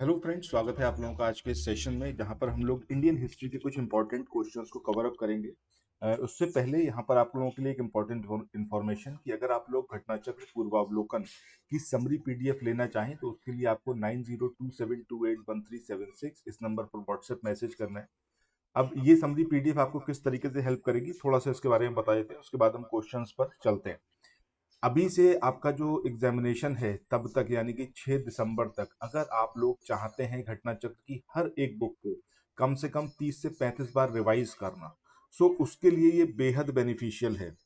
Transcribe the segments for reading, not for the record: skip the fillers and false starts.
Hello friends, स्वागत है आप लोगों का आज के सेशन में जहां पर हम लोग इंडियन हिस्ट्री के कुछ इंपॉर्टेंट क्वेश्चंस को कवर अप करेंगे। उससे पहले यहां पर आप लोगों के लिए एक इंपॉर्टेंट इन्फॉर्मेशन कि अगर आप लोग घटनाचक्र पूर्वावलोकन की समरी पीडीएफ लेना चाहें तो उसके लिए आपको 9027281376 इस नंबर पर व्हाट्सएप मैसेज करना है। अब ये समरी पीडीएफ आपको किस तरीके से हेल्प करेगी, थोड़ा सा इसके बारे में बता देते हैं, उसके बाद हम क्वेश्चंस पर चलते हैं। अभी से आपका जो एग्जामिनेशन है तब तक यानी कि 6 दिसंबर तक अगर आप लोग चाहते हैं घटना चक्र की हर एक बुक को कम से कम 30 से 35 बार रिवाइज करना, सो उसके लिए ये बेहद बेनिफिशियल है।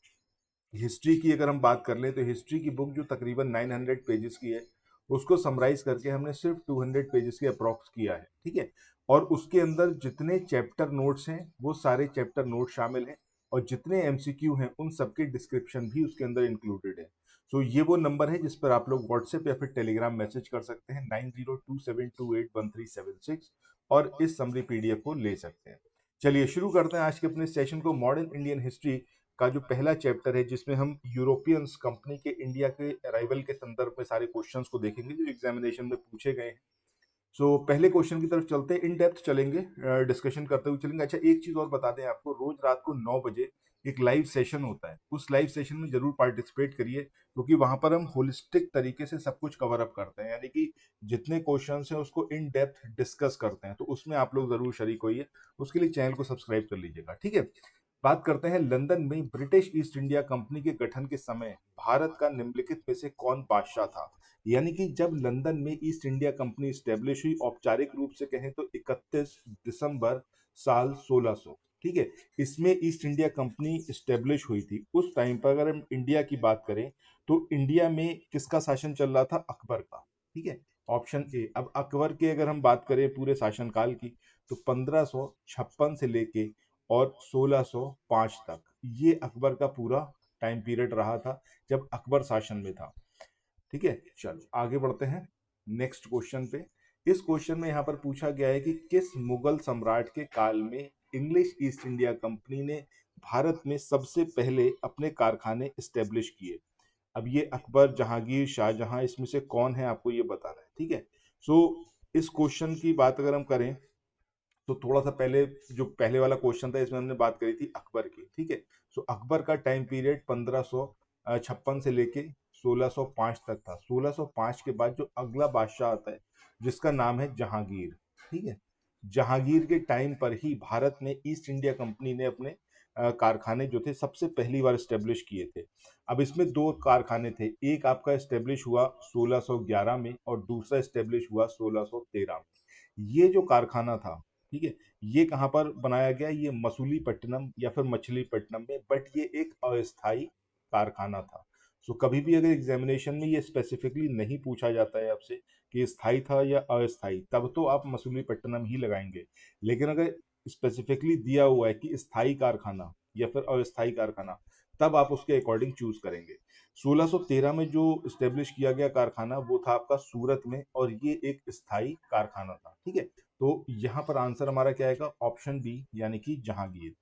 हिस्ट्री की अगर हम बात कर लें तो हिस्ट्री की बुक जो तकरीबन 900 पेजेस की है उसको समराइज करके हमने सिर्फ 200 पेजेस के अप्रॉक्स किया है, ठीक है। और उसके अंदर जितने चैप्टर नोट्स हैं वो सारे चैप्टर नोट शामिल हैं और जितने एमसीक्यू हैं उन सबके डिस्क्रिप्शन भी उसके अंदर इंक्लूडेड है। सो ये वो नंबर है जिस पर आप लोग व्हाट्सएप या फिर टेलीग्राम मैसेज कर सकते हैं 9027281376 और इस समरी पीडीएफ को ले सकते हैं। चलिए शुरू करते हैं आज के अपने सेशन को। मॉडर्न इंडियन हिस्ट्री का जो पहला चैप्टर है जिसमें हम यूरोपियंस कंपनी के इंडिया के अराइवल के संदर्भ में सारे क्वेश्चंस को देखेंगे जो एग्जामिनेशन में पूछे गए हैं। सो पहले क्वेश्चन की तरफ चलते हैं, इन डेप्थ चलेंगे, डिस्कशन करते हुए चलेंगे। अच्छा, एक चीज और बता दें आपको, रोज रात को 9 बजे एक लाइव सेशन होता है, उस लाइव सेशन में जरूर पार्टिसिपेट करिए क्योंकि वहां पर हम होलिस्टिक तरीके से सब कुछ कवर अप करते हैं, यानी कि जितने क्वेश्चन हैं उसको इन डेप्थ डिस्कस करते हैं, तो उसमें आप लोग जरूर शरीक होइए। उसके लिए चैनल को सब्सक्राइब कर लीजिएगा, ठीक है। बात करते हैं, लंदन में ब्रिटिश ईस्ट इंडिया कंपनी के गठन के समय भारत का निम्नलिखित में से कौन बादशाह था। यानी कि जब लंदन में ईस्ट इंडिया कंपनी स्टेब्लिश हुई, औपचारिक रूप से कहें तो 31 दिसंबर साल 1600, ठीक है, इसमें ईस्ट इंडिया कंपनी स्टेब्लिश हुई थी। उस टाइम पर अगर हम इंडिया की बात करें तो इंडिया में किसका शासन चल रहा था? अकबर का, ठीक है। Option A. अब अकबर के अगर हम बात करें पूरे शासनकाल की तो 1556 से लेके और 1605 तक ये अकबर का पूरा टाइम पीरियड रहा था जब अकबर शासन में था, ठीक है। चलो आगे बढ़ते हैं नेक्स्ट क्वेश्चन पे। इस क्वेश्चन में यहाँ पर पूछा गया है कि किस मुगल सम्राट के काल में इंग्लिश ईस्ट इंडिया कंपनी ने भारत में सबसे पहले अपने कारखाने स्टेब्लिश किए। अब ये अकबर, जहांगीर, शाहजहां, इसमें से कौन है आपको ये बताना है, ठीक है। सो इस क्वेश्चन की बात अगर हम करें तो थोड़ा सा पहले जो पहले वाला क्वेश्चन था इसमें हमने बात करी थी अकबर की, ठीक है। सो अकबर का टाइम पीरियड 1556 से लेके 1605 तक था। 1605 के बाद जो अगला बादशाह आता है जिसका नाम है जहांगीर, ठीक है। जहांगीर के टाइम पर ही भारत में ईस्ट इंडिया कंपनी ने अपने कारखाने जो थे सबसे पहली बार स्टेब्लिश किए थे। अब इसमें दो कारखाने थे, एक आपका स्टेब्लिश हुआ 1611 में और दूसरा स्टेब्लिश हुआ 1613 में। ये जो कारखाना था, ठीक है, ये कहाँ पर बनाया गया? ये मसूलीपट्टनम या फिर मछलीपट्टनम में, बट ये एक अस्थाई कारखाना था। सो कभी भी अगर एग्जामिनेशन में ये स्पेसिफिकली नहीं पूछा जाता है आपसे कि स्थाई था या अस्थाई, तब तो आप मसूलीपट्टनम ही लगाएंगे। लेकिन अगर स्पेसिफिकली दिया हुआ है कि स्थाई कारखाना या फिर अस्थाई कारखाना, तब आप उसके अकॉर्डिंग चूज करेंगे। 1613 में जो स्टेब्लिश किया गया कारखाना वो था आपका सूरत में और ये एक स्थाई कारखाना था, ठीक है। तो यहाँ पर आंसर हमारा क्या आएगा? ऑप्शन बी यानी कि जहांगीर।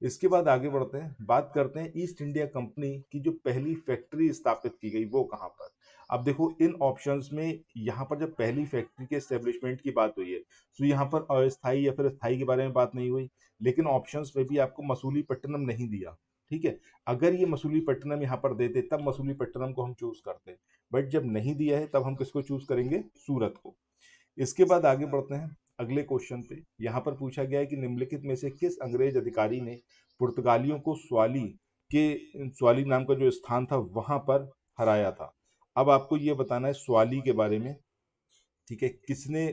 इसके बाद आगे बढ़ते हैं, बात करते हैं ईस्ट इंडिया कंपनी की जो पहली फैक्ट्री स्थापित की गई वो कहाँ पर। अब देखो इन ऑप्शंस में यहाँ पर जब पहली फैक्ट्री के एस्टेब्लिशमेंट की बात हुई है तो यहाँ पर अस्थाई या फिर स्थाई के बारे में बात नहीं हुई, लेकिन ऑप्शंस में भी आपको मसूलीपट्टनम नहीं दिया, ठीक है। अगर ये मसूलीपट्टनम यहाँ पर देते तब मसूलीपट्टनम को हम चूज करते, बट जब नहीं दिया है तब हम किसको चूज करेंगे? सूरत को। इसके बाद आगे बढ़ते हैं अगले क्वेश्चन पे। यहाँ पर पूछा गया है कि निम्नलिखित में से किस अंग्रेज अधिकारी ने पुर्तगालियों को स्वाली नाम का जो स्थान था वहां पर हराया था। अब आपको ये बताना है स्वाली के बारे में, ठीक है। किसने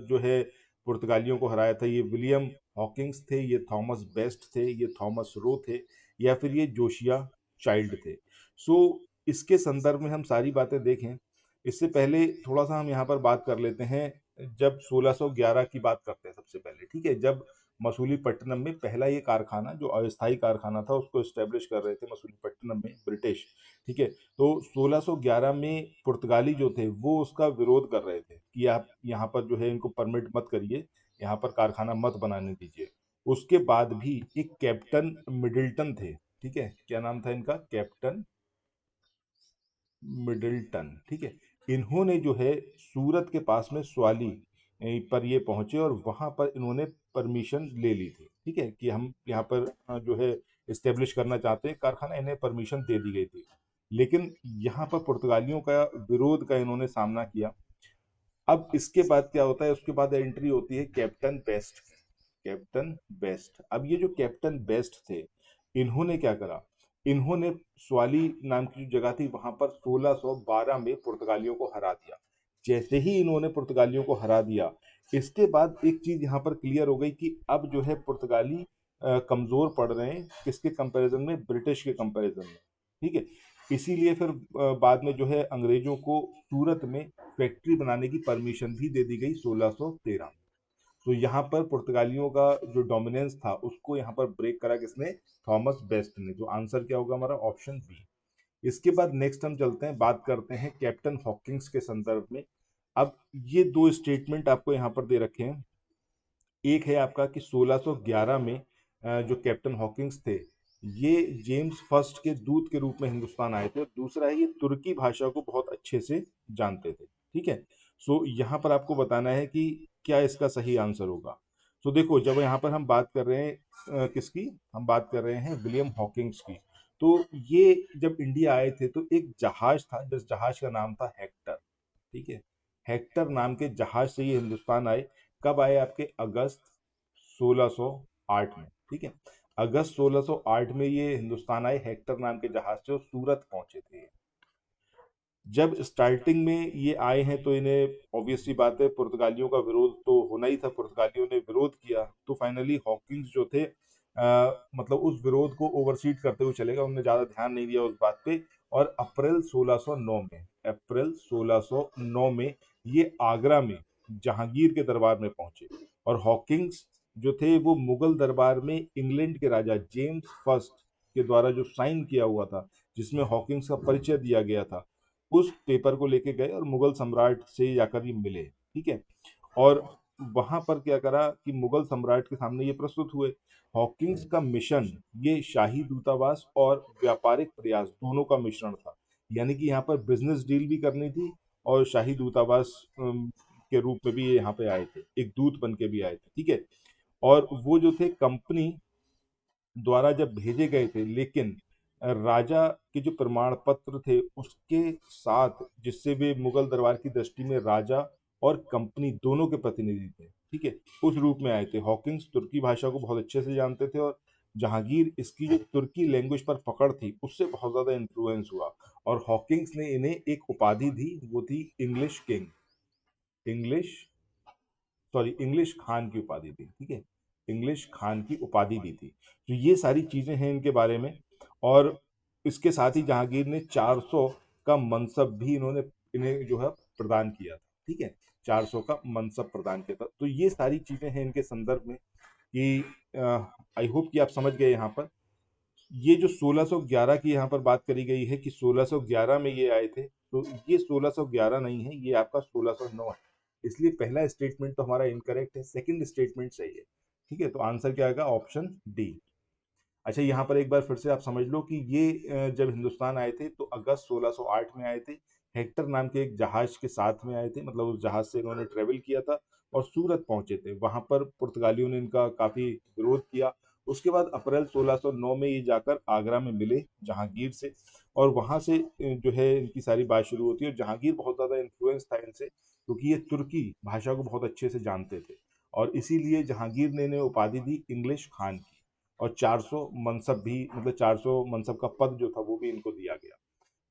जो है पुर्तगालियों को हराया था? ये विलियम हॉकिंस थे, ये थॉमस बेस्ट थे, ये थॉमस रो थे, या फिर ये जोशिया चाइल्ड थे। सो इसके संदर्भ में हम सारी बातें देखें इससे पहले थोड़ा सा हम यहाँ पर बात कर लेते हैं। जब 1611 की बात करते हैं सबसे पहले, ठीक है, जब मसूलीपट्टनम में पहला ये कारखाना जो अस्थाई कारखाना था उसको स्टेब्लिश कर रहे थे मसूलीपट्टनम में ब्रिटिश, ठीक है। तो 1611 में पुर्तगाली जो थे वो उसका विरोध कर रहे थे कि आप यहाँ पर जो है इनको परमिट मत करिए, यहाँ पर कारखाना मत बनाने दीजिए। उसके बाद भी एक कैप्टन मिडिल्टन थे, ठीक है, क्या नाम था इनका? कैप्टन मिडिल्टन, ठीक है। इन्होंने जो है सूरत के पास में स्वाली पर ये पहुंचे और वहां पर इन्होंने परमिशन ले ली थी, ठीक है, कि हम यहाँ पर जो है इस्टेब्लिश करना चाहते हैं कारखाना, इन्हें परमिशन दे दी गई थी। लेकिन यहाँ पर पुर्तगालियों का विरोध का इन्होंने सामना किया। अब इसके बाद क्या होता है, उसके बाद एंट्री होती है कैप्टन बेस्ट। कैप्टन बेस्ट, अब ये जो कैप्टन बेस्ट थे, इन्होंने क्या करा, इन्होंने स्वाली नाम की जो जगह थी वहां पर 1612 में पुर्तगालियों को हरा दिया। जैसे ही इन्होंने पुर्तगालियों को हरा दिया, इसके बाद एक चीज यहाँ पर क्लियर हो गई कि अब जो है पुर्तगाली कमजोर पड़ रहे हैं, किसके कंपैरिजन में, ब्रिटिश के कंपैरिजन में, ठीक है। इसीलिए फिर बाद में जो है अंग्रेजों को सूरत में फैक्ट्री बनाने की परमिशन भी दे दी गई 1613। तो यहाँ पर पुर्तगालियों का जो डोमिनेंस था उसको यहाँ पर ब्रेक करा किसने, थॉमस बेस्ट ने। जो आंसर क्या होगा हमारा, ऑप्शन बी। इसके बाद नेक्स्ट हम चलते हैं, बात करते हैं कैप्टन हॉकिंस के संदर्भ में। अब ये दो स्टेटमेंट आपको यहाँ पर दे रखे हैं। एक है आपका कि 1611 में जो कैप्टन हॉकिंस थे, ये जेम्स फर्स्ट के दूत के रूप में हिंदुस्तान आए थे, और दूसरा है ये तुर्की भाषा को बहुत अच्छे से जानते थे, ठीक है। सो यहाँ पर आपको बताना है कि क्या इसका सही आंसर होगा। तो देखो, जब यहाँ पर हम बात कर रहे हैं किसकी, हम बात कर रहे हैं विलियम हॉकिंस की। तो ये जब इंडिया आए थे तो एक जहाज था, जिस जहाज का नाम था हेक्टर, ठीक है। हेक्टर नाम के जहाज से ये हिंदुस्तान आए। कब आए, आपके अगस्त 1608 में, ठीक है। अगस्त 1608 में ये हिंदुस्तान आए हेक्टर नाम के जहाज से, और सूरत पहुंचे थे। जब स्टार्टिंग में ये आए हैं तो इन्हें ऑब्वियस सी बात है पुर्तगालियों का विरोध तो होना ही था, पुर्तगालियों ने विरोध किया, तो फाइनली हॉकिंस जो थे मतलब उस विरोध को ओवरसीड करते हुए चले गए, उन्होंने ज्यादा ध्यान नहीं दिया उस बात पे। और अप्रैल 1609 में, अप्रैल 1609 में ये आगरा में जहांगीर के दरबार में पहुंचे। और हॉकिंस जो थे वो मुगल दरबार में इंग्लैंड के राजा जेम्स फर्स्ट के द्वारा जो साइन किया हुआ था, जिसमें हॉकिंस का परिचय दिया गया था, उस पेपर को लेके गए और मुगल सम्राट से जाकर ये मिले, ठीक है। और वहां पर क्या करा कि मुगल सम्राट के सामने ये प्रस्तुत हुए। हॉकिंस का मिशन ये शाही दूतावास और व्यापारिक प्रयास दोनों का मिश्रण था। यानी कि यहाँ पर बिजनेस डील भी करनी थी, और शाही दूतावास के रूप में भी ये यहाँ पे आए थे, एक दूत बन के भी आए थे, ठीक है। और वो जो थे कंपनी द्वारा जब भेजे गए थे, लेकिन राजा के जो प्रमाण पत्र थे उसके साथ, जिससे वे मुगल दरबार की दृष्टि में राजा और कंपनी दोनों के प्रतिनिधि थे, ठीक है, उस रूप में आए थे। हॉकिंस तुर्की भाषा को बहुत अच्छे से जानते थे, और जहांगीर इसकी जो तुर्की लैंग्वेज पर पकड़ थी उससे बहुत ज्यादा इन्फ्लुएंस हुआ। और हॉकिंस ने इन्हें एक उपाधि दी, वो थी English king, English, sorry English Khan की उपाधि दी, ठीक है, इंग्लिश खान की उपाधि दी थी। तो ये सारी चीजें हैं इनके बारे में। और इसके साथ ही जहांगीर ने 400 का मनसब भी इन्होंने इन्हें जो है प्रदान किया था, ठीक है, 400 का मनसब प्रदान किया था। तो ये सारी चीजें हैं इनके संदर्भ में कि आई होप कि आप समझ गए यहाँ पर। ये जो 1611 की यहाँ पर बात करी गई है कि 1611 में ये आए थे, तो ये 1611 नहीं है, ये आपका 1609 है। इसलिए पहला स्टेटमेंट तो हमारा इनकरेक्ट है, सेकंड स्टेटमेंट सही है, ठीक है। तो आंसर क्या आएगा, ऑप्शन डी। अच्छा, यहाँ पर एक बार फिर से आप समझ लो कि ये जब हिंदुस्तान आए थे तो अगस्त 1608 में आए थे। हेक्टर नाम के एक जहाज के साथ में आए थे, मतलब उस जहाज से इन्होंने ट्रेवल किया था और सूरत पहुंचे थे। वहां पर पुर्तगालियों ने इनका काफी विरोध किया। उसके बाद अप्रैल 1609 में ये जाकर आगरा में मिले जहांगीर से, और वहां से जो है इनकी सारी बात शुरू होती है। और जहांगीर बहुत ज्यादा इन्फ्लुएंस था इनसे, क्योंकि ये तुर्की भाषा को बहुत अच्छे से जानते थे, और इसीलिए जहांगीर ने इन्हें उपाधि दी इंग्लिश खान की। और 400 मनसब भी, मतलब 400 मनसब का पद जो था वो भी इनको दिया गया।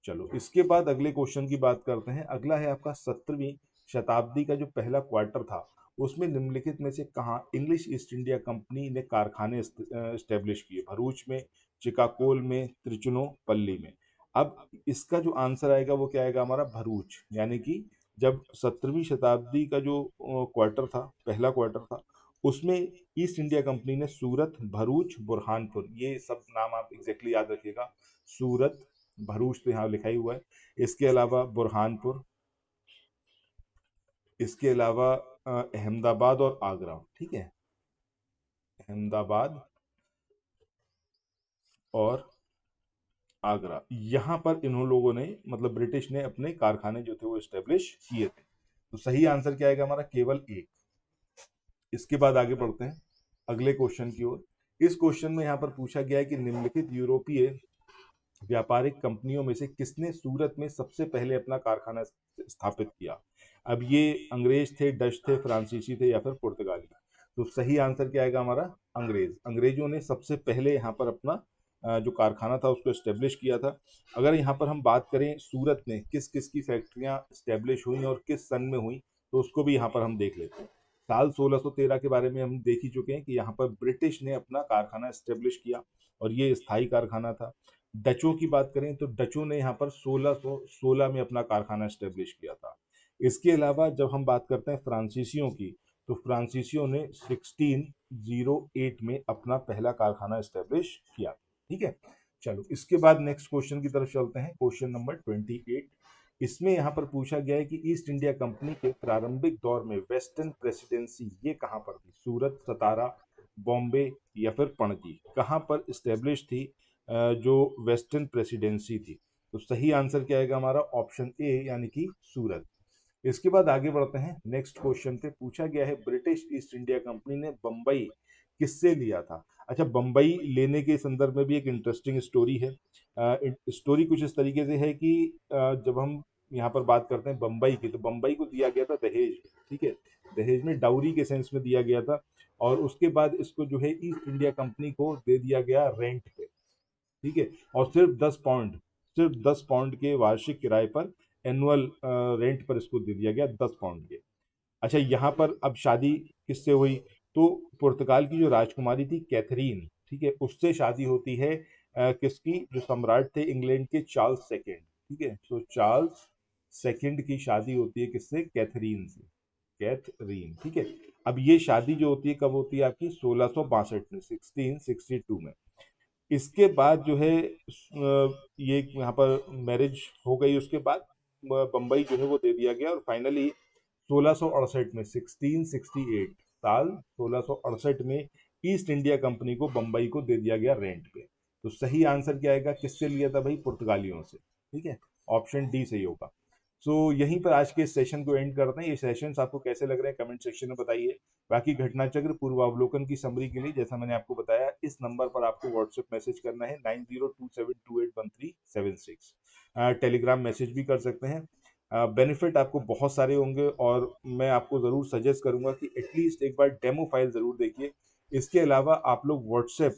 चलो, इसके बाद अगले क्वेश्चन की बात करते हैं। अगला है आपका 17वीं शताब्दी का जो पहला क्वार्टर था, उसमें निम्नलिखित में से कहाँ इंग्लिश ईस्ट इंडिया कंपनी ने कारखाने स्टेब्लिश किए, भरूच में, चिकाकोल में, त्रिचुनोपल्ली में। अब इसका जो आंसर आएगा वो क्या आएगा हमारा, भरूच। यानी कि जब 17वीं शताब्दी का जो क्वार्टर था, पहला क्वार्टर था, उसमें ईस्ट इंडिया कंपनी ने सूरत, भरूच, बुरहानपुर, ये सब नाम आप एग्जैक्टली याद रखिएगा। सूरत, भरूच तो यहाँ लिखा ही हुआ है, इसके अलावा बुरहानपुर, इसके अलावा अहमदाबाद और आगरा, ठीक है, अहमदाबाद और आगरा, यहाँ पर इन्हों लोगों ने, मतलब ब्रिटिश ने अपने कारखाने जो थे वो स्टेब्लिश किए थे। तो सही आंसर क्या आएगा हमारा, केवल एक। इसके बाद आगे बढ़ते हैं अगले क्वेश्चन की ओर। इस क्वेश्चन में यहाँ पर पूछा गया है कि निम्नलिखित यूरोपीय व्यापारिक कंपनियों में से किसने सूरत में सबसे पहले अपना कारखाना स्थापित किया। अब ये अंग्रेज थे, डच थे, फ्रांसीसी थे या फिर पुर्तगाली। तो सही आंसर क्या आएगा हमारा, अंग्रेज। अंग्रेजों ने सबसे पहले यहाँ पर अपना जो कारखाना था उसको एस्टेब्लिश किया था। अगर यहाँ पर हम बात करें सूरत में किस किस की फैक्ट्रियाँ एस्टेब्लिश हुई और किस सन में हुई, तो उसको भी यहाँ पर हम देख लेते हैं। साल 1613 के बारे में हम देख ही चुके हैं कि यहाँ पर ब्रिटिश ने अपना कारखाना एस्टेब्लिश किया और ये स्थायी कारखाना था। डचों की बात करें तो डचों ने यहाँ पर 1616 में अपना कारखाना एस्टेब्लिश किया था। इसके अलावा जब हम बात करते हैं फ्रांसीसियों की, तो फ्रांसीसियों ने 1608 में अपना पहला कारखाना एस्टेब्लिश किया। ठीक है, चलो इसके बाद नेक्स्ट क्वेश्चन की तरफ चलते हैं, क्वेश्चन नंबर 28। इसमें यहाँ पर पूछा गया है कि ईस्ट इंडिया कंपनी के प्रारंभिक दौर में वेस्टर्न प्रेसिडेंसी ये कहाँ पर थी। सूरत, सतारा, बॉम्बे या फिर पणजी, कहाँ पर इस्टेब्लिश थी जो वेस्टर्न प्रेसिडेंसी थी। तो सही आंसर क्या आएगा हमारा, ऑप्शन ए यानी कि सूरत। इसके बाद आगे बढ़ते हैं नेक्स्ट क्वेश्चन पे। पूछा गया है ब्रिटिश ईस्ट इंडिया कंपनी ने बंबई किससे लिया था। अच्छा, बंबई लेने के संदर्भ में भी एक इंटरेस्टिंग स्टोरी है। स्टोरी कुछ इस तरीके से है कि जब हम यहाँ पर बात करते हैं बंबई की, तो बंबई को दिया गया था दहेज। ठीक है, दहेज में डाउरी के सेंस में दिया गया था और उसके बाद इसको जो है ईस्ट इंडिया कंपनी को दे दिया गया रेंट पे। ठीक है, और सिर्फ 10 पाउंड के वार्षिक किराए पर, एनुअल रेंट पर इसको दे दिया गया 10 पाउंड के। अच्छा, यहाँ पर अब शादी किससे हुई, तो पुर्तगाल की जो राजकुमारी थी कैथरीन, ठीक है, उससे शादी होती है किसकी, जो सम्राट थे इंग्लैंड के चार्ल्स सेकेंड। ठीक है, तो चार्ल्स सेकेंड की शादी होती है किससे, कैथरीन से, कैथरीन। ठीक है, अब ये शादी जो होती है कब होती है आपकी, 1662 में, 1662 में। इसके बाद जो है ये यहाँ पर मैरिज हो गई, उसके बाद बम्बई जो है वो दे दिया गया और फाइनली 1668 में, 1668 साल 1668 में ईस्ट इंडिया कंपनी को बम्बई को दे दिया गया रेंट पे। तो सही आंसर क्या आएगा, किससे लिया था भाई, पुर्तगालियों से। ठीक है, ऑप्शन डी सही होगा। सो यहीं पर आज के इस सेशन को एंड करते हैं। ये सेशंस आपको कैसे लग रहे हैं कमेंट सेक्शन में बताइए। बाकी घटनाचक्र पूर्वावलोकन की समरी के लिए जैसा मैंने आपको बताया, इस नंबर पर आपको व्हाट्सएप मैसेज करना है 9027281376। टेलीग्राम मैसेज भी कर सकते हैं। बेनिफिट आपको बहुत सारे होंगे और मैं आपको ज़रूर सजेस्ट करूंगा कि एटलीस्ट एक बार डेमो फाइल ज़रूर देखिए। इसके अलावा आप लोग व्हाट्सएप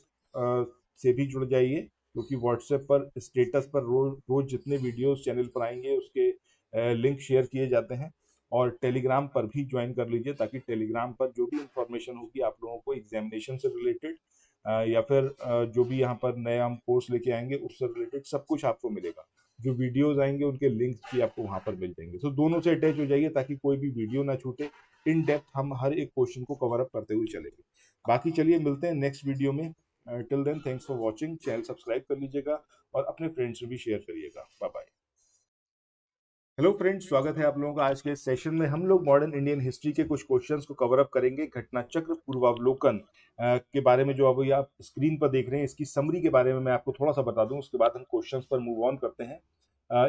से भी जुड़ जाइए, क्योंकि व्हाट्सएप पर स्टेटस पर रोज रोज जितने वीडियोस चैनल पर आएंगे उसके लिंक शेयर किए जाते हैं। और टेलीग्राम पर भी ज्वाइन कर लीजिए, ताकि टेलीग्राम पर जो भी इंफॉर्मेशन होगी आप लोगों को एग्जामिनेशन से रिलेटेड या फिर जो भी यहाँ पर नया हम कोर्स लेके आएंगे उससे रिलेटेड सब कुछ आपको मिलेगा। जो वीडियोस आएंगे उनके लिंक भी आपको वहां पर मिल जाएंगे। तो दोनों से अटैच हो जाइए ताकि कोई भी वीडियो ना छूटे। इन डेप्थ हम हर एक क्वेश्चन को कवर अप करते हुए चलेंगे। बाकी चलिए मिलते हैं नेक्स्ट वीडियो में। Till then thanks for watching. Channel subscribe कर लीजिएगा और अपने फ्रेंड्स में भी शेयर करिएगा। Bye bye. हेलो फ्रेंड्स, स्वागत है आप लोगों का आज के सेशन में। हम लोग मॉडर्न इंडियन हिस्ट्री के कुछ क्वेश्चंस को कवर अप करेंगे। घटना चक्र पूर्वावलोकन के बारे में जो अभी आप स्क्रीन पर देख रहे हैं, इसकी समरी के बारे में मैं आपको थोड़ा सा बता दूं, उसके बाद हम क्वेश्चंस पर मूव ऑन करते हैं।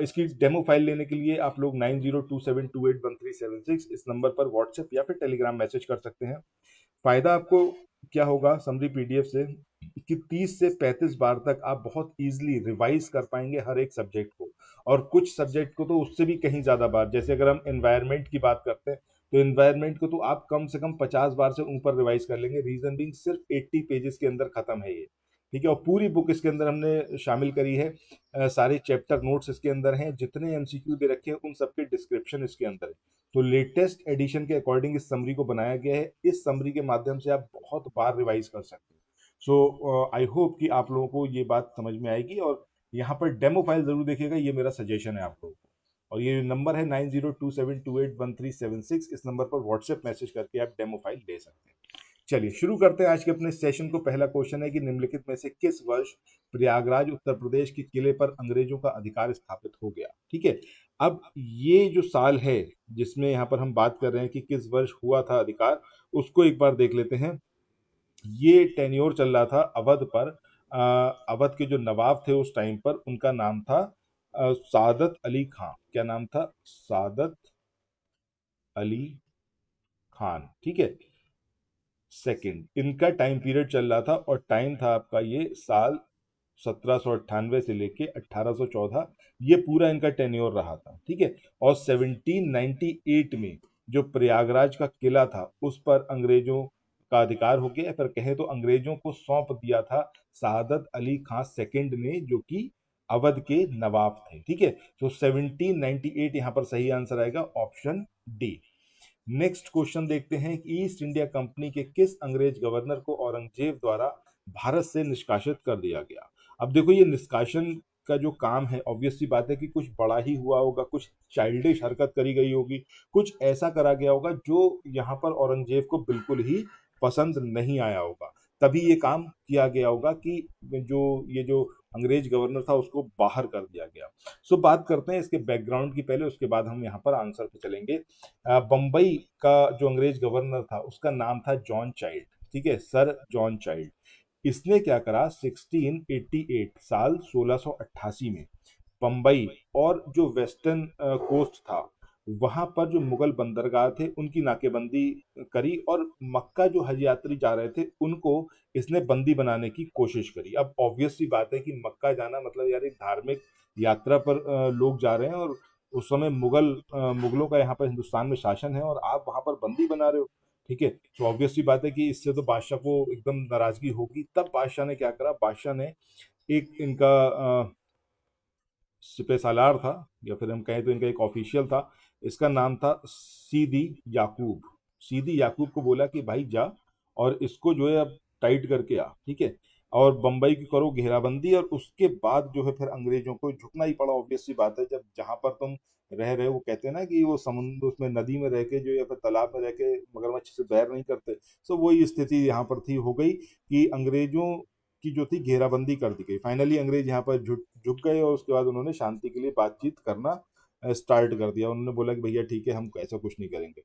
इसकी डेमो फाइल लेने के लिए आप लोग 9027281376 इस नंबर पर व्हाट्सएप या फिर टेलीग्राम मैसेज कर सकते हैं। फायदा आपको क्या होगा समरी पीडीएफ से, कि 30 से 35 बार तक आप बहुत इजीली रिवाइज कर पाएंगे हर एक सब्जेक्ट को, और कुछ सब्जेक्ट को तो उससे भी कहीं ज़्यादा बार। जैसे अगर हम एनवायरनमेंट की बात करते हैं, तो एनवायरनमेंट को तो आप कम से कम 50 बार से ऊपर रिवाइज कर लेंगे। रीजन बीइंग सिर्फ 80 पेजेस के अंदर खत्म है ये। ठीक है, और पूरी बुक इसके अंदर हमने शामिल करी है। सारे चैप्टर नोट्स इसके अंदर हैं, जितने एमसीक्यू दे रखे हैं उन सबके डिस्क्रिप्शन इसके अंदर है। तो लेटेस्ट एडिशन के अकॉर्डिंग इस समरी को बनाया गया है। इस समरी के माध्यम से आप बहुत बार रिवाइज कर सकते हैं। सो आई होप कि आप लोगों को ये बात समझ में आएगी, और यहाँ पर डेमो फाइल जरूर देखिएगा, ये मेरा सजेशन है आप लोगों को। और ये नंबर है 9027281376, इस नंबर पर व्हाट्सएप मैसेज करके आप डेमो फाइल ले सकते हैं। चलिए शुरू करते हैं आज के अपने सेशन को। पहला क्वेश्चन है कि निम्नलिखित में से किस वर्ष प्रयागराज उत्तर प्रदेश के किले पर अंग्रेजों का अधिकार स्थापित हो गया। ठीक है, अब ये जो साल है जिसमें यहाँ पर हम बात कर रहे हैं कि किस वर्ष हुआ था अधिकार, उसको एक बार देख लेते हैं। ये टेन्योर चल रहा था अवध पर। अवध के जो नवाब थे उस टाइम पर, उनका नाम था सादत अली खान। क्या नाम था, सादत अली खान। ठीक है, सेकंड, इनका टाइम पीरियड चल रहा था और टाइम था आपका ये साल 1798 से लेके 1814, ये पूरा इनका टेन्योर रहा था, ठीक है। और 1798 में जो प्रयागराज का किला था उस पर अंग्रेजों का अधिकार हो गया, फिर कहें तो अंग्रेजों को सौंप दिया था शहादत अली खां सेकंड ने, जो कि अवध के नवाब थे, ठीक है। तो 1798 यहाँ पर सही आंसर आएगा, ऑप्शन डी। नेक्स्ट क्वेश्चन देखते हैं कि ईस्ट इंडिया कंपनी के किस अंग्रेज गवर्नर को औरंगजेब द्वारा भारत से निष्कासित कर दिया गया। अब देखो ये निष्कासन का जो काम है, ऑब्वियस सी बात है कि कुछ बड़ा ही हुआ होगा, कुछ चाइल्डिश हरकत करी गई होगी, कुछ ऐसा करा गया होगा जो यहाँ पर औरंगजेब को बिल्कुल ही पसंद नहीं आया होगा, तभी ये काम किया गया होगा कि जो ये जो अंग्रेज गवर्नर था उसको बाहर कर दिया गया। सो बात करते हैं इसके बैकग्राउंड की पहले, उसके बाद हम यहाँ पर आंसर पे चलेंगे। बम्बई का जो अंग्रेज गवर्नर था उसका नाम था जॉन चाइल्ड, ठीक है, सर जॉन चाइल्ड। इसने क्या करा, 1688 साल 1688 में बम्बई और जो वेस्टर्न कोस्ट था वहां पर जो मुगल बंदरगाह थे उनकी नाकेबंदी करी, और मक्का जो हज यात्री जा रहे थे उनको इसने बंदी बनाने की कोशिश करी। अब ऑब्वियस सी बात है कि मक्का जाना मतलब यार एक धार्मिक यात्रा पर लोग जा रहे हैं, और उस समय मुगलों का यहाँ पर हिंदुस्तान में शासन है और आप वहां पर बंदी बना रहे हो, ठीक है। तो ऑब्वियस सी बात है कि इससे तो बादशाह को एकदम नाराजगी होगी। तब बादशाह ने क्या करा, बादशाह ने एक इनका सिपह सालार था, या फिर हम कहें तो इनका एक ऑफिशियल था, इसका नाम था सीदी याकूब। सीदी याकूब को बोला कि भाई जा और इसको जो है अब टाइट करके आ, ठीक है, और बंबई की करो घेराबंदी। और उसके बाद जो है फिर अंग्रेजों को झुकना ही पड़ा, ऑब्वियस सी बात है, जब जहां पर तुम रह रहे हो, वो कहते हैं ना कि वो समुद्र उसमें नदी में रह के जो या फिर तालाब में रह के मगरमच्छ से बैर नहीं करते। सो वही स्थिति यहाँ पर थी, हो गई कि अंग्रेजों की जो थी घेराबंदी कर दी गई। फाइनली अंग्रेज यहाँ पर झुक झुक गए और उसके बाद उन्होंने शांति के लिए बातचीत करना स्टार्ट कर दिया। उन्होंने बोला कि भैया ठीक है, हम ऐसा कुछ नहीं करेंगे।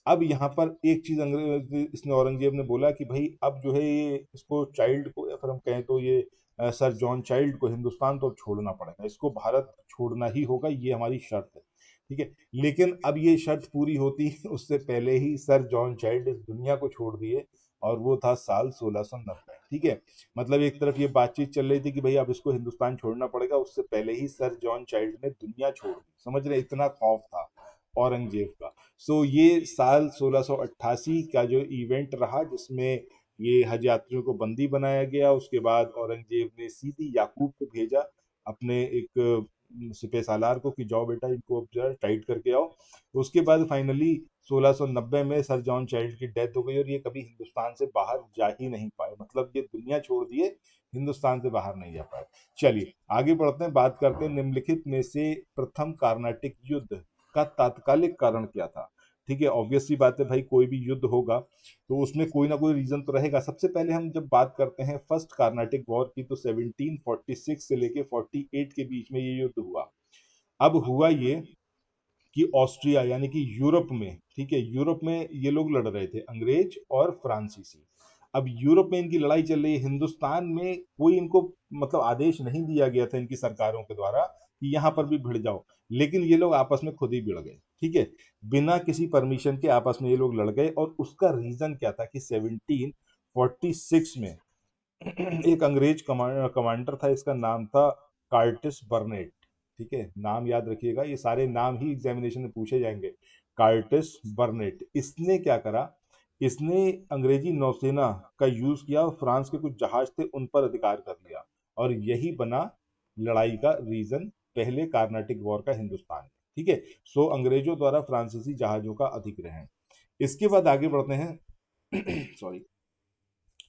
अब यहाँ पर एक चीज अंग्रेज इसने औरंगजेब ने बोला कि भाई अब जो है ये इसको चाइल्ड को, या फिर हम कहें तो ये सर जॉन चाइल्ड को हिंदुस्तान तो अब छोड़ना पड़ेगा, इसको भारत छोड़ना ही होगा, ये हमारी शर्त है, ठीक है। लेकिन अब ये शर्त पूरी होती उससे पहले ही सर जॉन चाइल्ड इस दुनिया को छोड़ दिए, और वो था साल 1690, ठीक है। मतलब एक तरफ ये बातचीत चल रही थी कि भाई अब इसको हिंदुस्तान छोड़ना पड़ेगा, उससे पहले ही सर जॉन चाइल्ड ने दुनिया छोड़ दी, समझ रहे, इतना खौफ था औरंगजेब का। सो ये साल 1688 का जो इवेंट रहा जिसमें ये हज यात्रियों को बंदी बनाया गया, उसके बाद औरंगजेब ने सीधी याकूब को भेजा अपने एक सिपह सालार को कि जाओ बेटा इनको अब जरा टाइट करके आओ। उसके बाद फाइनली 1690 में सर जॉन चाइल्ड की डेथ हो गई और ये कभी हिंदुस्तान से बाहर जा ही नहीं पाए, मतलब ये दुनिया छोड़ दिए, हिंदुस्तान से बाहर नहीं जा पाए। चलिए आगे बढ़ते हैं, बात करते हैं निम्नलिखित में से प्रथम कार्नाटिक युद्ध का तात्कालिक कारण क्या था। ठीक है, ऑब्वियस सी बात है भाई, कोई भी युद्ध होगा तो उसमें कोई ना कोई रीजन तो रहेगा। सबसे पहले हम जब बात करते हैं फर्स्ट कार्नाटिक वॉर की, तो 1746 से लेके 48 के बीच में ये युद्ध हुआ। अब हुआ ये कि ऑस्ट्रिया यानी कि यूरोप में, ठीक है, यूरोप में ये लोग लड़ रहे थे, अंग्रेज और फ्रांसीसी। अब यूरोप में इनकी लड़ाई चल रही है, हिंदुस्तान में कोई इनको मतलब आदेश नहीं दिया गया था इनकी सरकारों के द्वारा कि यहाँ पर भी भिड़ जाओ, लेकिन ये लोग आपस में खुद ही भिड़ गए, ठीक है, बिना किसी परमिशन के आपस में ये लोग लड़ गए। और उसका रीजन क्या था कि 1746 में एक अंग्रेज कमांडर था, इसका नाम था कार्टिस बर्नेट, ठीक है, नाम याद रखिएगा, ये सारे नाम ही एग्जामिनेशन में पूछे जाएंगे। कार्टिस बर्नेट, इसने क्या करा, इसने अंग्रेजी नौसेना का यूज किया और फ्रांस के कुछ जहाज थे उन पर अधिकार कर लिया, और यही बना लड़ाई का रीजन पहले कार्नाटिक वॉर का हिंदुस्तान में, ठीक है। सो अंग्रेजों द्वारा फ्रांसीसी जहाजों का अधिग्रहण। इसके बाद आगे बढ़ते हैं सॉरी,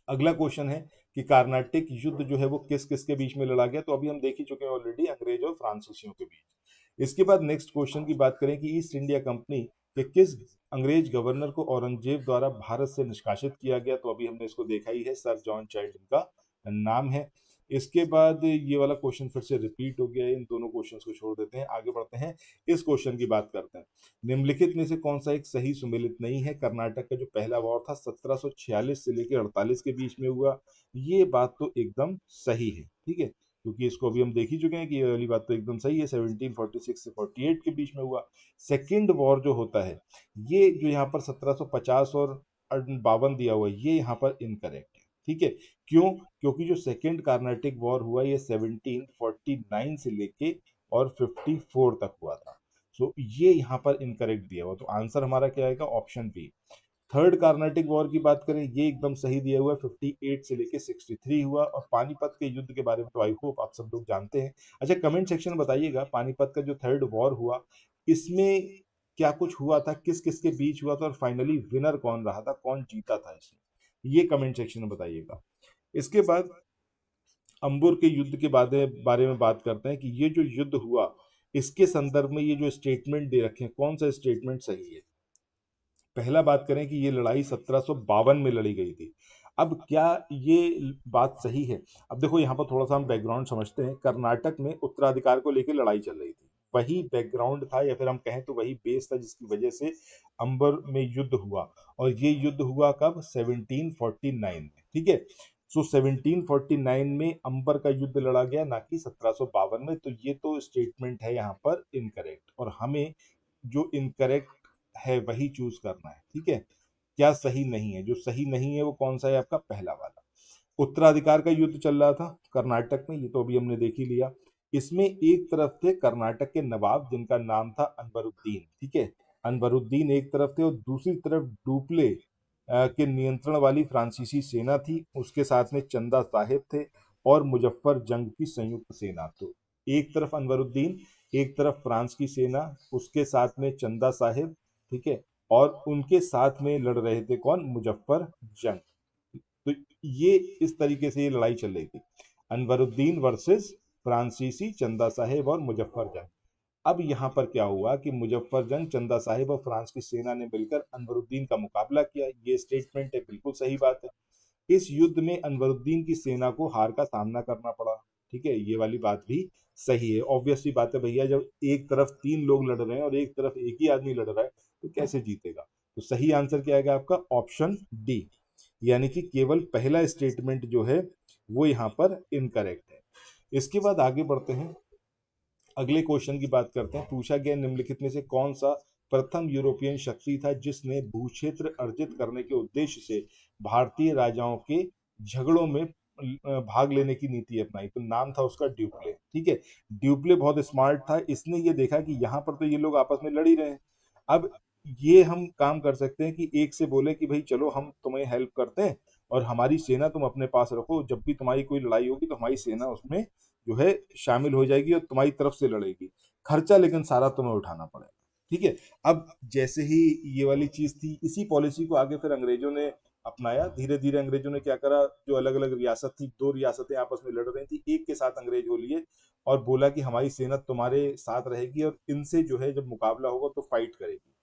अगला क्वेश्चन है कि कार्नाटिक युद्ध जो है वो किस किस के बीच में लड़ा गया, तो अभी हम देख ही चुके हैं ऑलरेडी, अंग्रेज और फ्रांसीसियों के बीच। इसके बाद नेक्स्ट क्वेश्चन की बात करें कि ईस्ट इंडिया कंपनी के किस अंग्रेज गवर्नर को औरंगजेब द्वारा भारत से निष्कासित किया गया, तो अभी हमने इसको देखा ही है, सर जॉन चाइल्ड इनका नाम है। इसके बाद ये वाला क्वेश्चन फिर से रिपीट हो गया है, इन दोनों क्वेश्चंस को छोड़ देते हैं, आगे बढ़ते हैं, इस क्वेश्चन की बात करते हैं। निम्नलिखित में से कौन सा एक सही सुमेलित नहीं है। कर्नाटक का जो पहला वॉर था 1746 से लेकर 48 के बीच में हुआ, ये बात तो एकदम सही है, ठीक है, क्योंकि इसको अभी हम देख ही चुके हैं कि ये वाली बात तो एकदम सही है, 1746 से 48 के बीच में हुआ। सेकेंड वॉर जो होता है, ये जो यहाँ पर 1750 और 52 दिया हुआ है, ये यहाँ पर इनकरेक्ट है। ठीक है, क्यों? क्योंकि जो सेकेंड कार्नाटिक वॉर हुआ ये 1749 से लेके और 54 तक हुआ था। सो ये यहाँ पर इनकरेक्ट दिया हुआ, तो आंसर हमारा क्या आएगा? Option B. Third Carnatic war की बात करें, ये एकदम सही दिया हुआ है, 58 से लेके 63 हुआ। और पानीपत के युद्ध के बारे में तो आई होप आप सब लोग जानते हैं। अच्छा, कमेंट सेक्शन में बताइएगा, पानीपत का जो थर्ड वॉर हुआ इसमें क्या कुछ हुआ था, किस किस के बीच हुआ था, और फाइनली विनर कौन रहा था, कौन जीता था इसमें, ये कमेंट सेक्शन में बताइएगा। इसके बाद अंबुर के युद्ध के बारे में बात करते हैं कि ये जो युद्ध हुआ इसके संदर्भ में ये जो स्टेटमेंट दे रखे हैं, कौन सा स्टेटमेंट सही है? पहला बात करें कि ये लड़ाई 1752 में लड़ी गई थी। अब क्या ये बात सही है? अब देखो यहाँ पर थोड़ा सा हम बैकग्राउंड समझते हैं। कर्नाटक में उत्तराधिकार को लेकर लड़ाई चल रही थी, वही बैकग्राउंड था या फिर हम कहें तो वही बेस था जिसकी वजह से अंबर में युद्ध हुआ। और ये युद्ध हुआ कब? 1749 में। ठीक है, सो 1749 में अंबर का युद्ध लड़ा गया, ना कि 1752 में। तो ये तो स्टेटमेंट है यहाँ पर इनकरेक्ट, और हमें जो इनकरेक्ट है वही चूज करना है। ठीक है, क्या सही नहीं है? जो सही नहीं है वो कौन सा है आपका? पहला वाला। उत्तराधिकार का युद्ध चल रहा था कर्नाटक में, ये तो अभी हमने देख ही लिया। इसमें एक तरफ थे कर्नाटक के नवाब जिनका नाम था अनवरुद्दीन। ठीक है, अनवरुद्दीन एक तरफ थे, और दूसरी तरफ डुप्ले के नियंत्रण वाली फ्रांसीसी सेना थी, उसके साथ में चंदा साहिब थे और मुजफ्फर जंग की संयुक्त सेना। तो एक तरफ अनवरुद्दीन, एक तरफ फ्रांस की सेना, उसके साथ में चंदा साहिब। ठीक है, और उनके साथ में लड़ रहे थे कौन? मुजफ्फर जंग। तो ये इस तरीके से ये लड़ाई चल रही थी, अनवरुद्दीन वर्सेस फ्रांसीसी, चंदा साहिब और मुजफ्फर जंग। अब यहाँ पर क्या हुआ कि मुजफ्फर जंग, चंदा साहिब और फ्रांस की सेना ने मिलकर अनवरुद्दीन का मुकाबला किया। ये स्टेटमेंट है, बिल्कुल सही बात है। इस युद्ध में अनवरुद्दीन की सेना को हार का सामना करना पड़ा। ठीक है, ये वाली बात भी सही है। ऑब्वियसली बात है भैया, जब एक तरफ 3 लोग लड़ रहे हैं और एक तरफ एक ही आदमी लड़ रहा है तो कैसे जीतेगा? तो सही आंसर क्या आएगा आपका? ऑप्शन डी, यानी कि केवल पहला स्टेटमेंट जो है वो यहाँ पर इनकरेक्ट है। इसके बाद आगे बढ़ते हैं, अगले क्वेश्चन की बात करते हैं। पूछा गया निम्नलिखित में से कौन सा प्रथम यूरोपियन शक्ति था जिसने भूक्षेत्र अर्जित करने के उद्देश्य से भारतीय राजाओं के झगड़ों में भाग लेने की नीति अपनाई? तो नाम था उसका ड्यूप्ले। ठीक है, ड्यूप्ले बहुत स्मार्ट था, इसने ये देखा कि यहाँ पर तो ये लोग आपस में लड़ ही रहे हैं। अब ये हम काम कर सकते हैं कि एक से बोले कि भाई चलो हम तुम्हें हेल्प करते हैं और हमारी सेना तुम अपने पास रखो, जब भी तुम्हारी कोई लड़ाई होगी तो हमारी सेना उसमें जो है शामिल हो जाएगी और तुम्हारी तरफ से लड़ेगी। खर्चा लेकिन सारा तुम्हें उठाना पड़ेगा। ठीक है, अब जैसे ही ये वाली चीज थी, इसी पॉलिसी को आगे फिर अंग्रेजों ने अपनाया। धीरे धीरे अंग्रेजों ने क्या करा, जो अलग अलग रियासत थी, 2 रियासतें आपस में लड़ रही थी, एक के साथ अंग्रेज हो लिए और बोला कि हमारी सेना तुम्हारे साथ रहेगी और इनसे जो है जब मुकाबला होगा तो फाइट करेगी।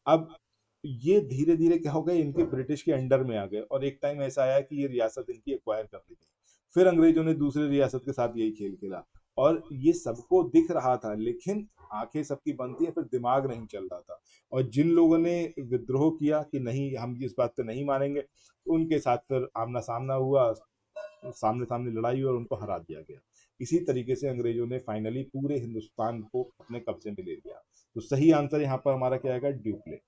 अब ये धीरे धीरे क्या हो गए, इनके ब्रिटिश के अंडर में आ गए, और एक टाइम ऐसा आया कि ये रियासत इनकी एक्वायर कर ली गई। फिर अंग्रेजों ने दूसरी रियासत के साथ यही खेल खेला, और ये सबको दिख रहा था, लेकिन आंखें सबकी बंद थी, फिर दिमाग नहीं चल रहा था। और जिन लोगों ने विद्रोह किया कि नहीं हम इस बात पे नहीं मानेंगे, उनके साथ फिर आमना सामना हुआ, सामने सामने लड़ाई हुई और उनको हरा दिया गया। इसी तरीके से अंग्रेजों ने फाइनली पूरे हिंदुस्तान को अपने कब्जे में ले लिया। तो सही आंसर यहाँ पर हमारा क्या आएगा? ड्यूप्ले।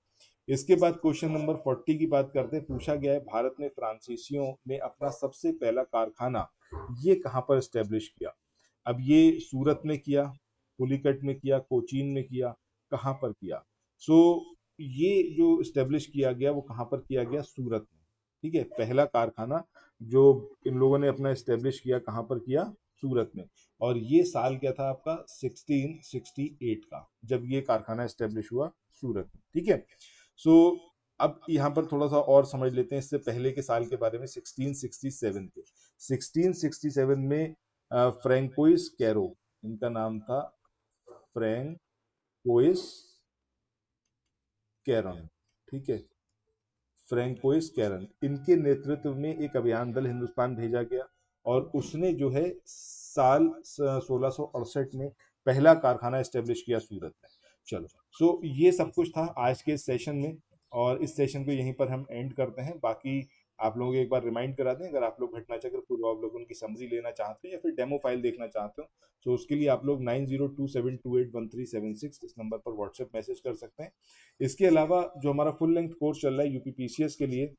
इसके बाद क्वेश्चन नंबर 40 की बात करते हैं। पूछा गया है भारत में फ्रांसीसियों ने अपना सबसे पहला कारखाना ये कहाँ पर स्टेब्लिश किया? अब ये सूरत में किया, पुलिकट में किया, कोचीन में किया, कहाँ पर किया? सो ये जो स्टेब्लिश किया गया वो कहाँ पर किया गया? सूरत में। ठीक है, पहला कारखाना जो इन लोगों ने अपना स्टेब्लिश किया, कहाँ पर किया? सूरत में। और ये साल क्या था आपका? 1668 का, जब ये कारखाना स्टेब्लिश हुआ सूरत में। ठीक है, सो अब यहाँ पर थोड़ा सा और समझ लेते हैं इससे पहले के साल के बारे में, 1667 के। 1667 में फ्रैंकोइस कैरो, इनका नाम था फ्रैंकोइस कैरन। ठीक है, फ्रैंकोइस कैरन, इनके नेतृत्व में एक अभियान दल हिंदुस्तान भेजा गया, और उसने जो है साल 1668 में पहला कारखाना स्टेब्लिश किया सूरत में। चलो, सो ये सब कुछ था आज के सेशन में, और इस सेशन को यहीं पर हम एंड करते हैं। बाकी आप लोगों को एक बार रिमाइंड करा दें, अगर आप लोग घटनाचक्र पूर्वावलोकन की समरी लेना चाहते हो या फिर डेमो फाइल देखना चाहते हो, तो उसके लिए आप लोग 9027281376 इस नंबर पर व्हाट्सएप मैसेज कर सकते हैं। इसके अलावा जो हमारा फुल लेंथ कोर्स चल रहा है यूपीपीसीएस के लिए,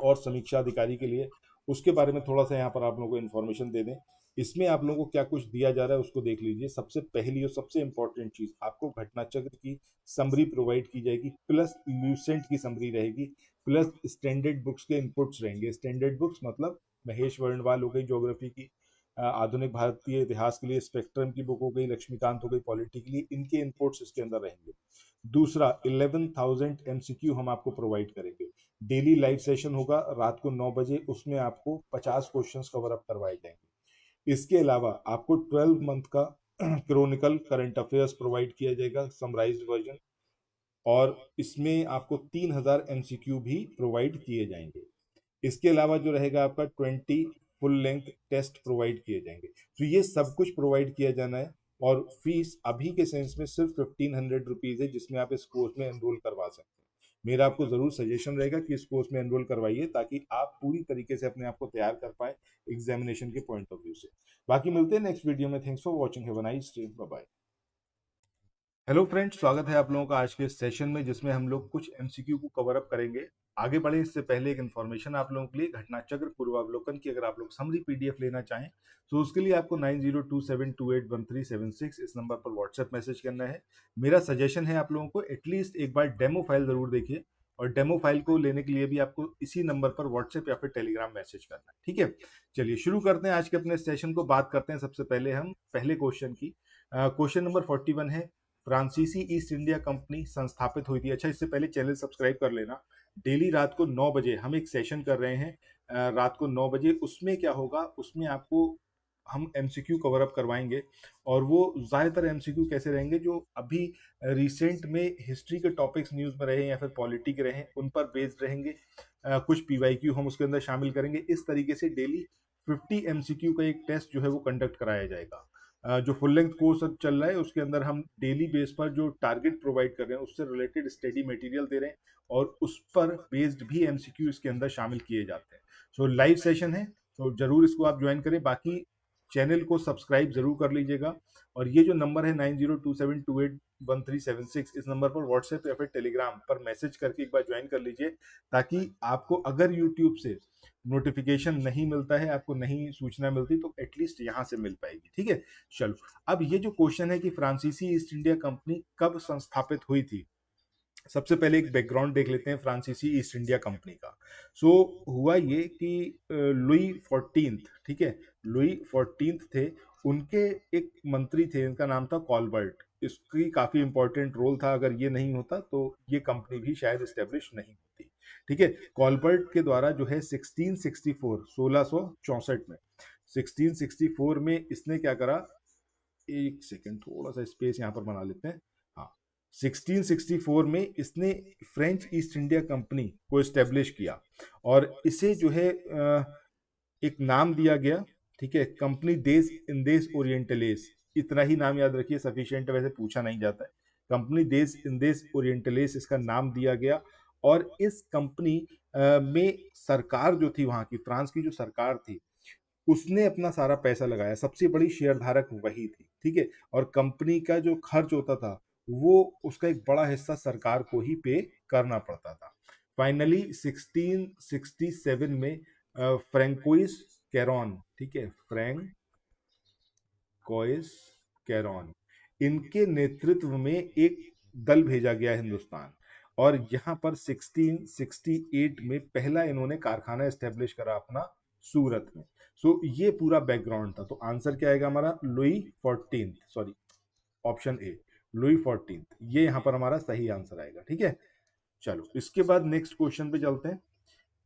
और समीक्षा अधिकारी के लिए, उसके बारे में थोड़ा सा यहाँ पर आप लोगों को इन्फॉर्मेशन दे दें। इसमें आप लोगों को क्या कुछ दिया जा रहा है उसको देख लीजिए। सबसे पहली और सबसे इंपॉर्टेंट चीज, आपको घटना चक्र की समरी प्रोवाइड की जाएगी, प्लस ल्यूसेंट की समरी रहेगी, प्लस स्टैंडर्ड बुक्स के इनपुट्स रहेंगे। स्टैंडर्ड बुक्स मतलब महेश वर्णवाल हो गई ज्योग्राफी की, आधुनिक भारतीय इतिहास के लिए स्पेक्ट्रम की बुक हो गई, लक्ष्मीकांत हो गई पॉलिटी के लिए, इनके इनपुट्स इसके अंदर रहेंगे। दूसरा, 11,000 एमसीक्यू हम आपको प्रोवाइड करेंगे। डेली लाइव सेशन होगा रात को 9 बजे, उसमें आपको 50 क्वेश्चंस कवर अप करवाए जाएंगे। इसके अलावा आपको 12 मंथ का क्रॉनिकल करंट अफेयर्स प्रोवाइड किया जाएगा, समराइज्ड वर्जन, और इसमें आपको 3,000 एमसीक्यू भी प्रोवाइड किए जाएंगे। इसके अलावा जो रहेगा आपका 20 फुल लेंथ टेस्ट प्रोवाइड किए जाएंगे। तो ये सब कुछ प्रोवाइड किया जाना है, और फीस अभी के सेंस में सिर्फ 1,500 रुपीज है, जिसमें आप इस कोर्स में एनरोल करवा सकते हैं। मेरा आपको जरूर सजेशन रहेगा कि इस कोर्स में एनरोल करवाइए, ताकि आप पूरी तरीके से अपने आप को तैयार कर पाए एग्जामिनेशन के पॉइंट ऑफ व्यू से। बाकी मिलते हैं नेक्स्ट वीडियो में। Thanks for watching, have a nice day, bye bye. Hello friends, स्वागत है आप लोगों का आज के इस सेशन में, जिसमें हम लोग कुछ एमसीक्यू को कवर अप करेंगे। आगे बढ़े इससे पहले एक इन्फॉर्मेशन आप लोगों के लिए, घटना चक्र पूर्वावलोकन की अगर आप लोग समरी पीडीएफ लेना चाहें तो उसके लिए आपको 9027281376 इस नंबर पर व्हाट्सएप मैसेज करना है। मेरा सजेशन है आप लोगों को एटलीस्ट एक बार डेमो फाइल जरूर देखिए, और डेमो फाइल को लेने के लिए भी आपको इसी नंबर पर व्हाट्सएप या फिर टेलीग्राम मैसेज करना है, ठीक है। चलिए शुरू करते हैं आज के अपने सेशन को। बात करते हैं सबसे पहले हम पहले क्वेश्चन की। क्वेश्चन नंबर 41 है, फ्रांसीसी ईस्ट इंडिया कंपनी संस्थापित हुई थी। अच्छा, इससे पहले चैनल सब्सक्राइब कर लेना। डेली रात को 9 बजे हम एक सेशन कर रहे हैं, रात को 9 बजे। उसमें क्या होगा, उसमें आपको हम एमसीक्यू कवर अप करवाएंगे, और वो ज़्यादातर एमसीक्यू कैसे रहेंगे, जो अभी रिसेंट में हिस्ट्री के टॉपिक्स न्यूज़ में रहे या फिर पॉलिटी के रहे, उन पर बेस्ड रहेंगे। कुछ पीवाईक्यू हम उसके अंदर शामिल करेंगे। इस तरीके से डेली 50 एमसीक्यू का एक टेस्ट जो है वो कंडक्ट कराया जाएगा। जो फुल लेंथ कोर्स अब चल रहा है उसके अंदर हम डेली बेस पर जो टारगेट प्रोवाइड कर रहे हैं उससे रिलेटेड स्टडी मटेरियल दे रहे हैं, और उस पर बेस्ड भी एमसीक्यू इसके अंदर शामिल किए जाते हैं। सो लाइव सेशन है, तो जरूर इसको आप ज्वाइन करें। बाकी चैनल को सब्सक्राइब जरूर कर लीजिएगा, और ये जो नंबर है 9027281376, इस नंबर पर व्हाट्सएप या फिर टेलीग्राम पर मैसेज करके एक बार ज्वाइन कर लीजिए, ताकि आपको अगर यूट्यूब से नोटिफिकेशन नहीं मिलता है, आपको नहीं सूचना मिलती, तो एटलीस्ट यहाँ से मिल पाएगी, ठीक है। चलो, अब ये जो क्वेश्चन है कि फ्रांसीसी ईस्ट इंडिया कंपनी कब संस्थापित हुई थी, सबसे पहले एक बैकग्राउंड देख लेते हैं फ्रांसीसी ईस्ट इंडिया कंपनी का। सो हुआ ये कि लुई 14th, ठीक है, लुई 14th थे, उनके एक मंत्री थे, इनका नाम था कॉलबर्ट। इसकी काफी इंपॉर्टेंट रोल था, अगर ये नहीं होता तो ये कंपनी भी शायद स्टेब्लिश नहीं होती, ठीक है। कॉलबर्ट के द्वारा जो है 1664, 1664 में, 1664 में इसने क्या करा, एक सेकेंड थोड़ा सा स्पेस यहाँ पर बना लेते हैं। हाँ, 1664 में इसने फ्रेंच ईस्ट इंडिया कंपनी को एस्टेब्लिश किया, और इसे जो है एक नाम दिया गया, ठीक है, कंपनी देस इंदेस ओरिएंटलेस। इतना ही नाम याद रखिए, सफिशिएंट है, वैसे पूछा नहीं जाता है। कंपनी देस इंदेस ओरिएंटलेस इसका नाम दिया गया, और इस कंपनी में सरकार जो थी, वहां की फ्रांस की जो सरकार थी, उसने अपना सारा पैसा लगाया। सबसे बड़ी शेयरधारक वही थी, ठीक है, और कंपनी का जो खर्च होता था वो उसका एक बड़ा हिस्सा सरकार को ही पे करना पड़ता था। फाइनली 1667 में फ्रैंकोइस कैरॉन, ठीक है, फ्रैंकोइस कैरॉन, इनके नेतृत्व में एक दल भेजा गया हिंदुस्तान, और यहाँ पर 1668 में पहला इन्होंने कारखाना एस्टेब्लिश करा अपना सूरत में। सो ये पूरा बैकग्राउंड था। तो आंसर क्या आएगा हमारा, Louis 14th, sorry, option A, Louis 14th, ये यहाँ पर हमारा सही आंसर आएगा, ठीक है। चलो, इसके बाद नेक्स्ट क्वेश्चन पे चलते हैं।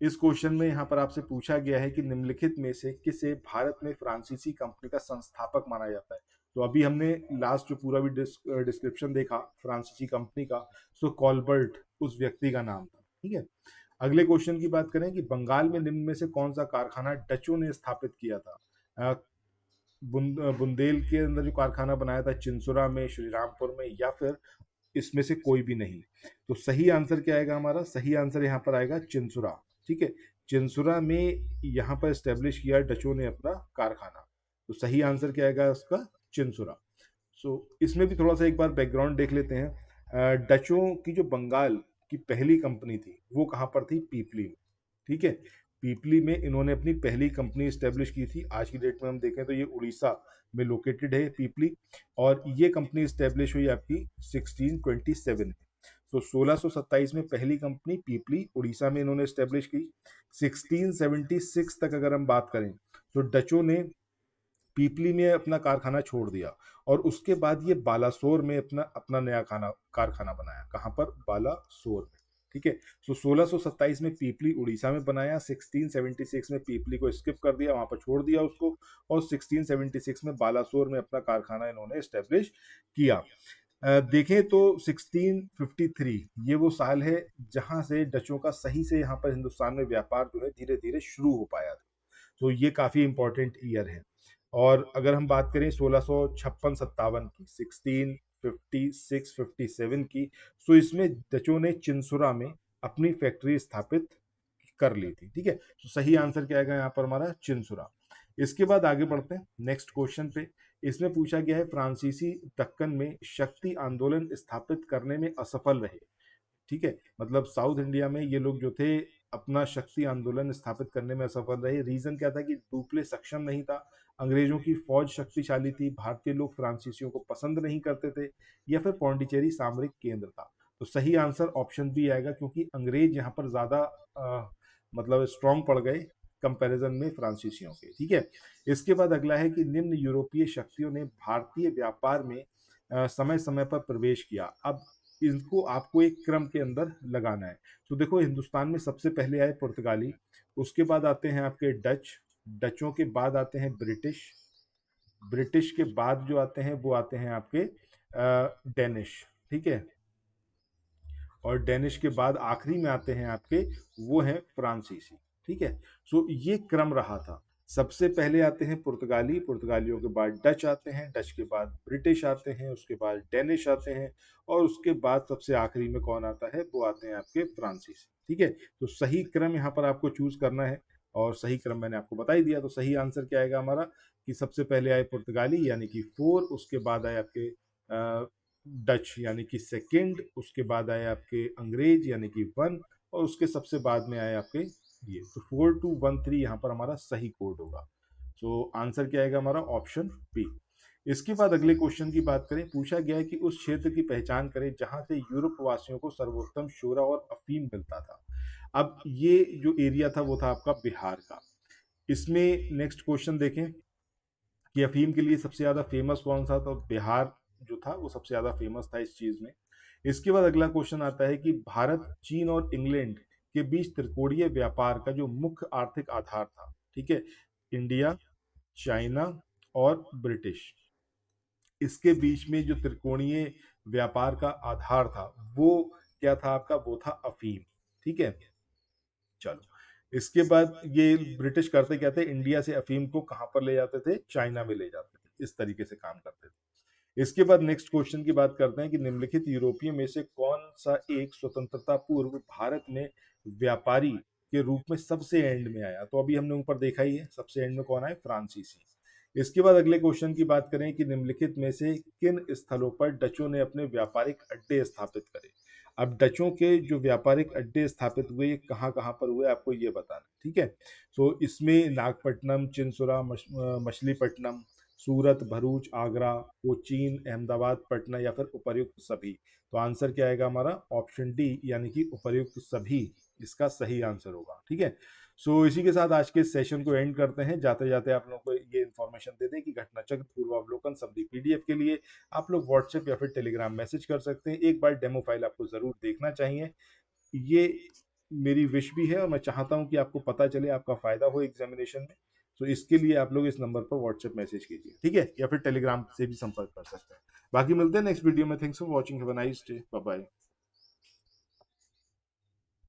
इस क्वेश्चन में यहाँ पर आपसे पूछा गया है कि निम्नलिखित में से किसे भारत में फ्रांसीसी कंपनी का संस्थापक माना जाता है। तो अभी हमने लास्ट जो पूरा भी डिस्क्रिप्शन देखा फ्रांसीसी कंपनी का, सो कॉलबर्ट उस व्यक्ति का नाम था, ठीक है। अगले क्वेश्चन की बात करें कि बंगाल में निम्न में से कौन सा कारखाना डचों ने स्थापित किया था। बुंदेल के अंदर जो कारखाना बनाया था, चिंसुरा में, श्रीरामपुर में, या फिर इसमें से कोई भी नहीं। तो सही आंसर क्या आएगा हमारा, सही आंसर यहाँ पर आएगा चिंसुरा, ठीक है। चिंसुरा में यहाँ पर स्टेब्लिश किया डचों ने अपना कारखाना, तो सही आंसर क्या आएगा उसका, चिंसुरा। सो इसमें भी थोड़ा सा एक बार बैकग्राउंड देख लेते हैं। डचों की जो बंगाल की पहली कंपनी थी वो कहाँ पर थी, पीपली में, ठीक है। पीपली में इन्होंने अपनी पहली कंपनी स्टेब्लिश की थी। आज की डेट में हम देखें तो ये उड़ीसा में लोकेटेड है पीपली, और ये कंपनी स्टेब्लिश हुई आपकी 1627 में। तो 1627 में पहली कंपनी पीपली उड़ीसा में इन्होंने स्टेब्लिश की। 1676 तक अगर हम बात करें तो डचों ने पीपली में अपना कारखाना छोड़ दिया, और उसके बाद ये बालासोर में अपना अपना नया खाना कारखाना बनाया। कहाँ पर? बालासोर में। ठीक है। तो 1627 में पीपली उड़ीसा में बनाया, 1676 में पीपली को स्किप कर दिया, वहां पर छोड़ दिया उसको, और 1676 में बालासोर में अपना कारखाना इन्होंने एस्टेब्लिश किया। देखें तो 1653 ये वो साल है जहां से डचों का सही से यहाँ पर हिंदुस्तान में व्यापार जो है धीरे धीरे शुरू हो पाया था। तो ये काफी इंपॉर्टेंट ईयर है। और अगर हम बात करें 1656-57 की, 1656-57 की, तो इसमें डचों ने चिंसुरा में अपनी फैक्ट्री स्थापित कर ली थी। ठीक है। तो सही आंसर क्या आएगा यहाँ पर हमारा? चिंसुरा। इसके बाद आगे बढ़ते हैं नेक्स्ट क्वेश्चन पे। इसमें पूछा गया है फ्रांसीसी दक्कन में शक्ति आंदोलन स्थापित करने में असफल रहे। ठीक है। मतलब साउथ इंडिया में ये लोग जो थे अपना शक्ति आंदोलन स्थापित करने में असफल रहे। रीजन क्या था? कि डुप्ले सक्षम नहीं था, अंग्रेजों की फौज शक्तिशाली थी, भारतीय लोग फ्रांसीसियों को पसंद नहीं करते थे, या फिर पौंडीचेरी सामरिक केंद्र था। तो सही आंसर ऑप्शन बी आएगा, क्योंकि अंग्रेज यहाँ पर ज्यादा मतलब स्ट्रांग पड़ गए कंपैरिजन में फ्रांसीसियों के। ठीक है। इसके बाद अगला है कि निम्न यूरोपीय शक्तियों ने भारतीय व्यापार में समय समय पर प्रवेश किया। अब इनको आपको एक क्रम के अंदर लगाना है। तो देखो, हिंदुस्तान में सबसे पहले आए पुर्तगाली, उसके बाद आते हैं आपके डच, डचों के बाद आते हैं ब्रिटिश, ब्रिटिश के बाद जो आते हैं वो आते हैं आपके डेनिश। ठीक है। और डेनिश के बाद आखिरी में आते हैं आपके, वो हैं फ्रांसीसी। ठीक है। सो ये क्रम रहा था। सबसे पहले आते हैं पुर्तगाली, पुर्तगालियों के बाद डच आते हैं, डच के बाद ब्रिटिश आते हैं, उसके बाद डेनिश आते हैं, और उसके बाद सबसे आखिरी में कौन आता है? वो आते हैं आपके फ्रांसीसी। ठीक है। तो सही क्रम यहाँ पर आपको चूज करना है, और सही क्रम मैंने आपको बता ही दिया। तो सही आंसर क्या आएगा हमारा? कि सबसे पहले आए पुर्तगाली यानी कि 4, उसके बाद आए आपके डच यानी कि सेकंड, उसके बाद आए आपके अंग्रेज यानी कि 1, और उसके सबसे बाद में आए आपके ये। तो 4213 यहाँ पर हमारा सही कोड होगा। तो आंसर क्या आएगा हमारा? Option B. इसके बाद अगले क्वेश्चन की बात करें। पूछा गया है कि उस क्षेत्र की पहचान करें जहां से यूरोप वासियों को सर्वोत्तम शोरा और अफीम मिलता था। अब ये जो एरिया था वो था आपका बिहार का। इसमें नेक्स्ट क्वेश्चन देखें कि अफीम के लिए सबसे ज्यादा फेमस कौन सा? तो बिहार जो था वो सबसे ज्यादा फेमस था इस चीज में। इसके बाद अगला क्वेश्चन आता है कि भारत, चीन और इंग्लैंड के बीच त्रिकोणीय व्यापार का जो मुख्य आर्थिक आधार था, ठीक है, इंडिया, चाइना और ब्रिटिश, इसके बीच में जो त्रिकोणीय व्यापार का आधार था वो क्या था आपका? वो था अफीम। ठीक है। चलो, इसके बाद ये ब्रिटिश करते क्या थे? इंडिया से अफीम को कहां पर ले जाते थे? चाइना में ले जाते थे। इस तरीके से काम करते थे। इसके बाद नेक्स्ट क्वेश्चन की बात करते हैं कि निम्नलिखित यूरोपीय में से कौन सा एक स्वतंत्रता पूर्व भारत में व्यापारी के रूप में सबसे एंड में आया? तो अभी हमने ऊपर देखा ही है, सबसे एंड में कौन आए? फ्रांसीसी। इसके बाद अगले क्वेश्चन की बात करें कि निम्नलिखित में से किन स्थलों पर डचों ने अपने व्यापारिक अड्डे स्थापित करे? अब डचों के जो व्यापारिक अड्डे स्थापित हुए ये कहाँ कहाँ पर हुए आपको ये बताना। ठीक है। तो इसमें नागपट्टनम, चिंसुरा, मछलीपट्टनम, सूरत, भरूच, आगरा, कोचीन, अहमदाबाद, पटना, या फिर उपर्युक्त सभी। तो आंसर क्या आएगा हमारा? ऑप्शन डी यानी कि उपर्युक्त सभी इसका सही आंसर होगा। ठीक है। सो इसी के साथ आज के सेशन को एंड करते हैं। जाते जाते आप लोगों को ये इन्फॉर्मेशन दे दें कि घटनाचक्र पूर्वावलोकन समरी पीडीएफ के लिए आप लोग व्हाट्सएप या फिर टेलीग्राम मैसेज कर सकते हैं। एक बार डेमो फाइल आपको जरूर देखना चाहिए। ये मेरी विश भी है, और मैं चाहता हूं कि आपको पता चले, आपका फायदा हो एग्जामिनेशन में। तो इसके लिए आप लोग इस नंबर पर व्हाट्सएप मैसेज कीजिए। ठीक है। या फिर टेलीग्राम से भी संपर्क कर सकते हैं। बाकी मिलते हैं नेक्स्ट वीडियो में। Thanks for watching. Have a nice day. Bye bye.